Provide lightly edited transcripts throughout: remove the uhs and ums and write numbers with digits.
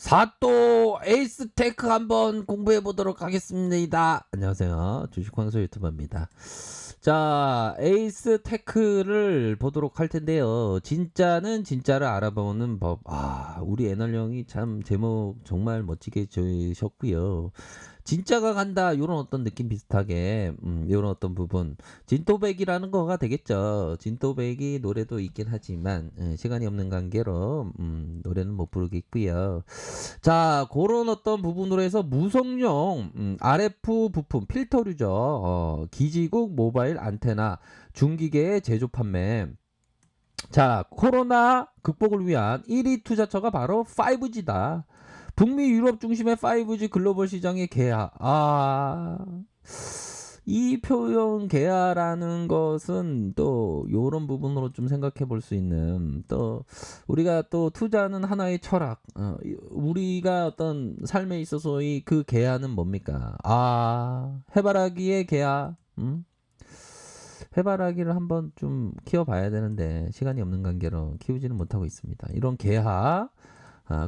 사또 에이스테크 한번 공부해 보도록 하겠습니다. 안녕하세요. 주식광수 유튜버입니다. 자, 에이스테크를 보도록 할 텐데요. 진짜는 진짜를 알아보는 법. 우리 애널령이 참 제목 정말 멋지게 지으셨고요. 진짜가 간다 요런 어떤 느낌 비슷하게 요런 어떤 부분 진또배기라는 거가 되겠죠. 진또배기 노래도 있긴 하지만 시간이 없는 관계로 노래는 못 부르겠고요. 자, 그런 어떤 부분으로 해서 무성용 RF 부품 필터류죠. 기지국 모바일 안테나 중기계 제조 판매. 자, 코로나 극복을 위한 1위 투자처가 바로 5G다. 북미 유럽 중심의 5G 글로벌 시장의 개화. 이 표현 개화라는 것은 또 요런 부분으로 좀 생각해 볼 수 있는, 또 우리가 또 투자는 하나의 철학, 우리가 어떤 삶에 있어서의 그 개화는 뭡니까? 해바라기의 개화. 해바라기를 한번 좀 키워봐야 되는데 시간이 없는 관계로 키우지는 못하고 있습니다. 이런 개화,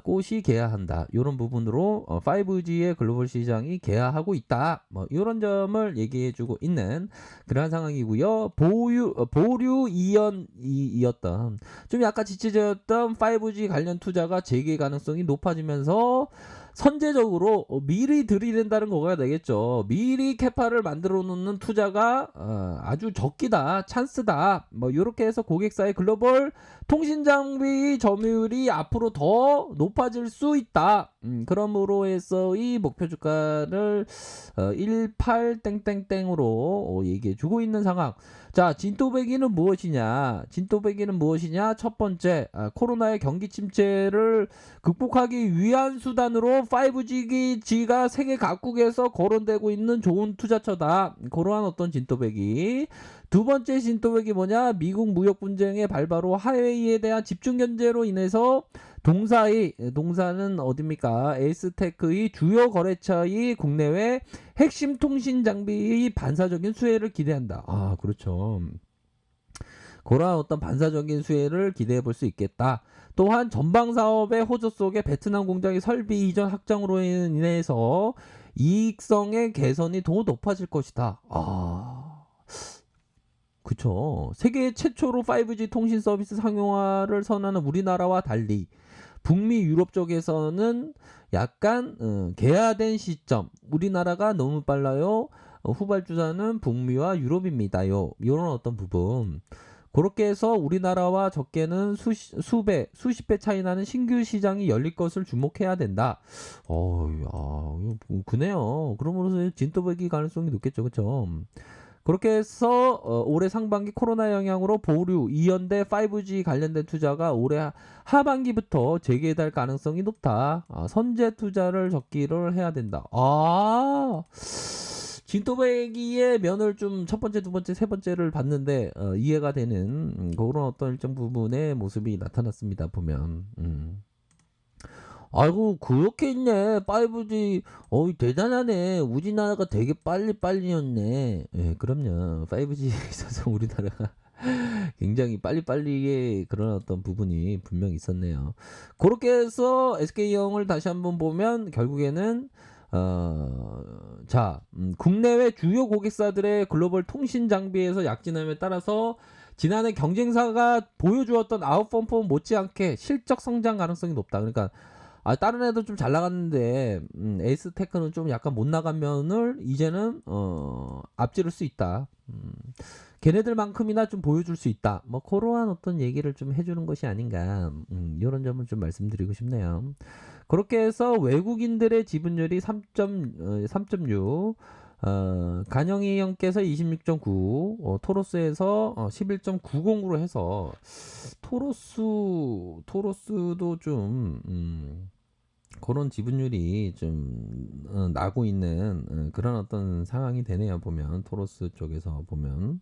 꽃이 개화한다. 이런 부분으로 5G의 글로벌 시장이 개화하고 있다. 뭐 이런 점을 얘기해주고 있는 그러한 상황이고요. 보류 이연이었던 좀 약간 지쳐졌던 5G 관련 투자가 재개 가능성이 높아지면서 선제적으로 미리 들이댄다는 거가 되겠죠. 미리 캐파를 만들어 놓는 투자가 아주 적기다, 찬스다. 뭐 이렇게 해서 고객사의 글로벌 통신 장비 점유율이 앞으로 더 높아질 수 있다. 그러므로 해서 이 목표 주가를 18땡땡땡으로 얘기해 주고 있는 상황. 자, 진또배기는 무엇이냐? 진또배기는 무엇이냐? 첫 번째, 코로나의 경기 침체를 극복하기 위한 수단으로 5G가 세계 각국에서 거론되고 있는 좋은 투자처다. 그러한 어떤 진또배기. 두 번째 진또배기 뭐냐? 미국 무역 분쟁의 발바로 하웨이에 대한 집중 견제로 인해서 동사는 어딥니까? 에이스테크의 주요 거래처의 국내외 핵심 통신 장비의 반사적인 수혜를 기대한다. 그렇죠. 그러한 어떤 반사적인 수혜를 기대해 볼 수 있겠다. 또한 전방 사업의 호조 속에 베트남 공장의 설비 이전 확장으로 인해서 이익성의 개선이 더 높아질 것이다. 그쵸. 세계 최초로 5G 통신 서비스 상용화를 선언하는 우리나라와 달리 북미 유럽 쪽에서는 약간 개화된 시점, 우리나라가 너무 빨라요. 후발주자는 북미와 유럽입니다요. 이런 어떤 부분. 그렇게 해서 우리나라와 적게는 수십 배 차이 나는 신규 시장이 열릴 것을 주목해야 된다. 그네요. 그러므로서 진또배기 가능성이 높겠죠, 그렇죠? 그렇게 해서 올해 상반기 코로나 영향으로 보류, 이연대 5G 관련된 투자가 올해 하반기부터 재개될 가능성이 높다. 선제 투자를 적기를 해야 된다. 진또배기의 면을 좀 첫 번째, 두 번째, 세 번째를 봤는데 이해가 되는 그런 어떤 일정 부분의 모습이 나타났습니다. 보면. 아이고 그렇게 있네. 5G 대단하네. 우리나라가 되게 빨리였네. 예, 그럼요. 5G에 있어서 우리나라가 굉장히 빨리의 그런 어떤 부분이 분명히 있었네요. 그렇게 해서 SK형을 다시 한번 보면 결국에는 국내외 주요 고객사들의 글로벌 통신 장비에서 약진함에 따라서 지난해 경쟁사가 보여주었던 아웃펌프 못지않게 실적 성장 가능성이 높다. 그러니까 다른 애들 좀 잘 나갔는데 에이스테크는 좀 약간 못 나간 면을 이제는 앞지를 수 있다. 걔네들만큼이나 좀 보여줄 수 있다. 뭐 그러한 어떤 얘기를 좀 해주는 것이 아닌가. 이런 점을 좀 말씀드리고 싶네요. 그렇게 해서 외국인들의 지분율이 3.6, 간영이 형께서 26.9, 토로스에서 11.90으로 해서 토로스도 좀 그런 지분율이 좀 나고 있는 그런 어떤 상황이 되네요. 보면 토로스 쪽에서 보면.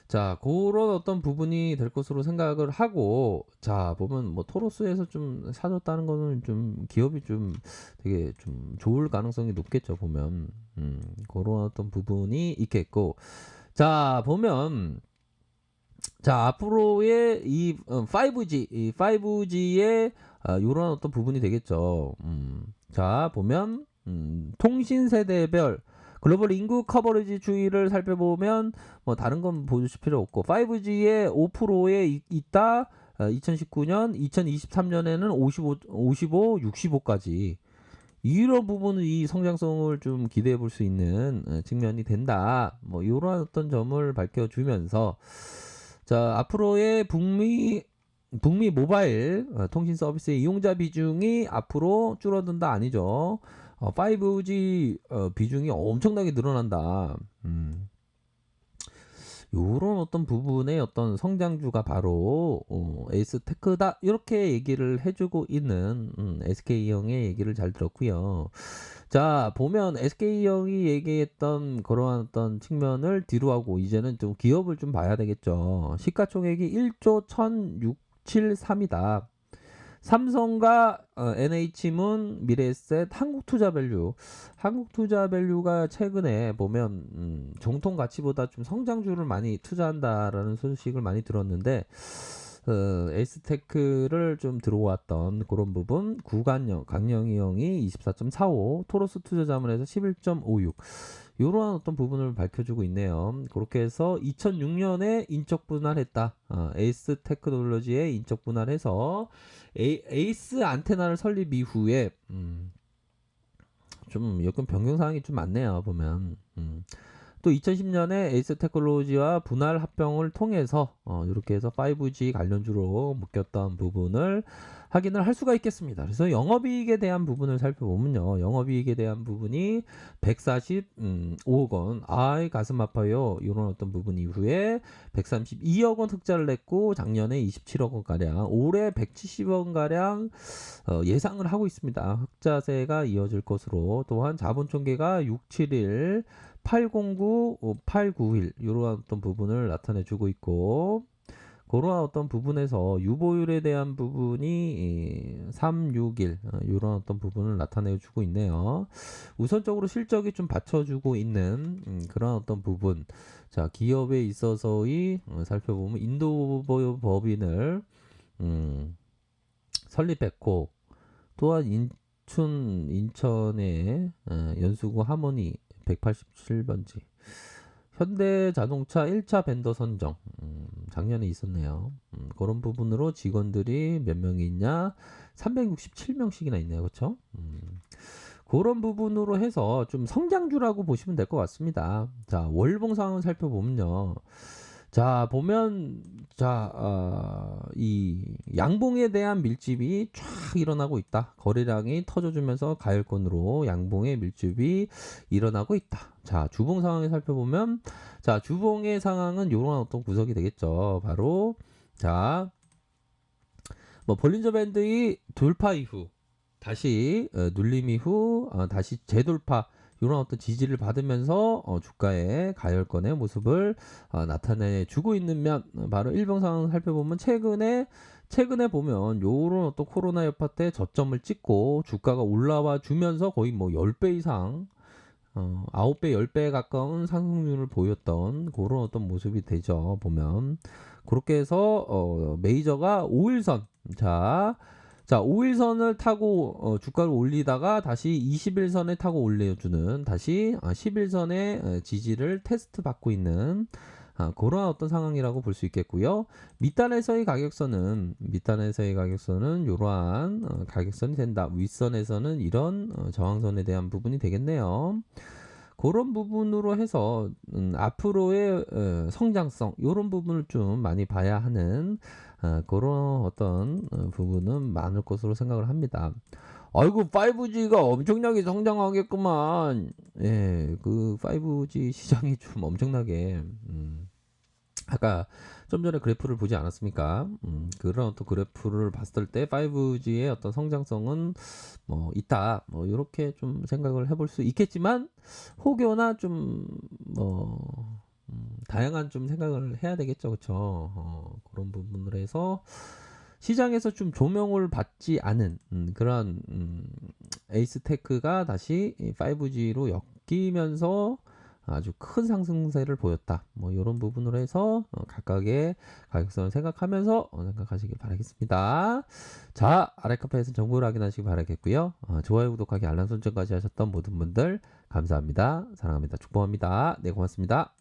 자, 그런 어떤 부분이 될 것으로 생각을 하고, 자, 보면 뭐 토로스에서 좀 사줬다는 거는 좀 기업이 좀 되게 좀 좋을 가능성이 높겠죠. 보면 그런 어떤 부분이 있겠고, 자, 보면 자, 앞으로의 이 5G의 요런 어떤 부분이 되겠죠. 자, 보면 통신 세대별 글로벌 인구 커버리지 추이를 살펴보면 뭐 다른 건 보실 필요 없고 5G의 5%에 있다. 2019년, 2023년에는 55, 65까지 이런 부분은 이 성장성을 좀 기대해 볼 수 있는 측면이 된다. 뭐 이런 어떤 점을 밝혀주면서 자, 앞으로의 북미 모바일 통신 서비스의 이용자 비중이 앞으로 줄어든다 아니죠. 5G 비중이 엄청나게 늘어난다. 요런 어떤 부분의 어떤 성장주가 바로 에이스테크다 이렇게 얘기를 해주고 있는 SK형의 얘기를 잘 들었고요. 자, 보면 SK형이 얘기했던 그러한 어떤 측면을 뒤로하고 이제는 좀 기업을 좀 봐야 되겠죠. 시가총액이 1조 1673이다. 삼성과 NH문, 미래에셋, 한국투자밸류. 한국투자밸류가 최근에 보면 정통 가치보다 좀 성장주를 많이 투자한다라는 소식을 많이 들었는데 에이스테크를 좀 들어왔던 그런 부분 구간형, 강영희 형이 24.45, 토로스 투자자문에서 11.56 이러한 어떤 부분을 밝혀주고 있네요. 그렇게 해서 2006년에 인적 분할했다. 에이스 테크놀로지의 인적 분할해서 에이스 안테나를 설립 이후에 좀 여건 변경 사항이 좀 많네요. 보면 또 2010년에 에이스 테크놀로지와 분할 합병을 통해서 이렇게 해서 5G 관련주로 묶였던 부분을 확인을 할 수가 있겠습니다. 그래서 영업이익에 대한 부분을 살펴보면요. 영업이익에 대한 부분이 145억 원. 아이 가슴 아파요. 이런 어떤 부분 이후에 132억 원 흑자를 냈고 작년에 27억 원 가량, 올해 170억 원 가량 예상을 하고 있습니다. 흑자세가 이어질 것으로 또한 자본 총계가 671 809, 891 이러한 어떤 부분을 나타내 주고 있고 그러한 어떤 부분에서 유보율에 대한 부분이 361 이런 어떤 부분을 나타내 주고 있네요. 우선적으로 실적이 좀 받쳐주고 있는 그런 어떤 부분. 자, 기업에 있어서의 살펴보면 인도법인을 설립했고 또한 인천의 연수구 하모니 187번지 현대자동차 1차 벤더 선정 작년에 있었네요. 그런 부분으로 직원들이 몇 명이 있냐 367명씩이나 있네요. 그렇죠? 그런 부분으로 해서 좀 성장주라고 보시면 될 것 같습니다. 자, 월봉 상황을 살펴보면요. 자, 보면 이 양봉에 대한 밀집이 쫙 일어나고 있다. 거래량이 터져주면서 가열권으로 양봉의 밀집이 일어나고 있다. 자, 주봉 상황을 살펴보면 자, 주봉의 상황은 이런 어떤 구석이 되겠죠. 바로 자, 뭐 볼린저 밴드의 돌파 이후 다시 눌림 이후 다시 재돌파 이런 어떤 지지를 받으면서 주가의 가열권의 모습을 나타내 주고 있는 면 바로 일봉 상황을 살펴보면 최근에 보면 요런 어떤 코로나 여파 때 저점을 찍고 주가가 올라와 주면서 거의 뭐 10배 이상 9배, 10배에 가까운 상승률을 보였던 그런 어떤 모습이 되죠. 보면 그렇게 해서 메이저가 5일선 자, 5일선을 타고 주가를 올리다가 다시 21선에 타고 올려주는 다시 11선의 지지를 테스트 받고 있는 그런 어떤 상황이라고 볼 수 있겠고요. 밑단에서의 가격선은 이러한 가격선이 된다. 윗선에서는 이런 저항선에 대한 부분이 되겠네요. 그런 부분으로 해서 앞으로의 성장성 이런 부분을 좀 많이 봐야 하는 그런 어떤 부분은 많을 것으로 생각을 합니다. 아이고 5G가 엄청나게 성장하겠구만. 예, 그 5G 시장이 좀 엄청나게 아까 좀 전에 그래프를 보지 않았습니까? 그런 어떤 그래프를 봤을 때 5G의 어떤 성장성은 뭐 있다. 뭐 이렇게 좀 생각을 해볼 수 있겠지만 혹여나 좀 뭐 다양한 좀 생각을 해야 되겠죠, 그렇죠? 그런 부분을 해서 시장에서 좀 조명을 받지 않은 그런 에이스테크가 다시 5G로 엮이면서 아주 큰 상승세를 보였다. 뭐 이런 부분으로 해서 각각의 가격선을 생각하면서 생각하시길 바라겠습니다. 자, 아래카페에서 정보를 확인하시기 바라겠고요. 좋아요, 구독하기, 알람 설정까지 하셨던 모든 분들 감사합니다. 사랑합니다. 축복합니다. 네, 고맙습니다.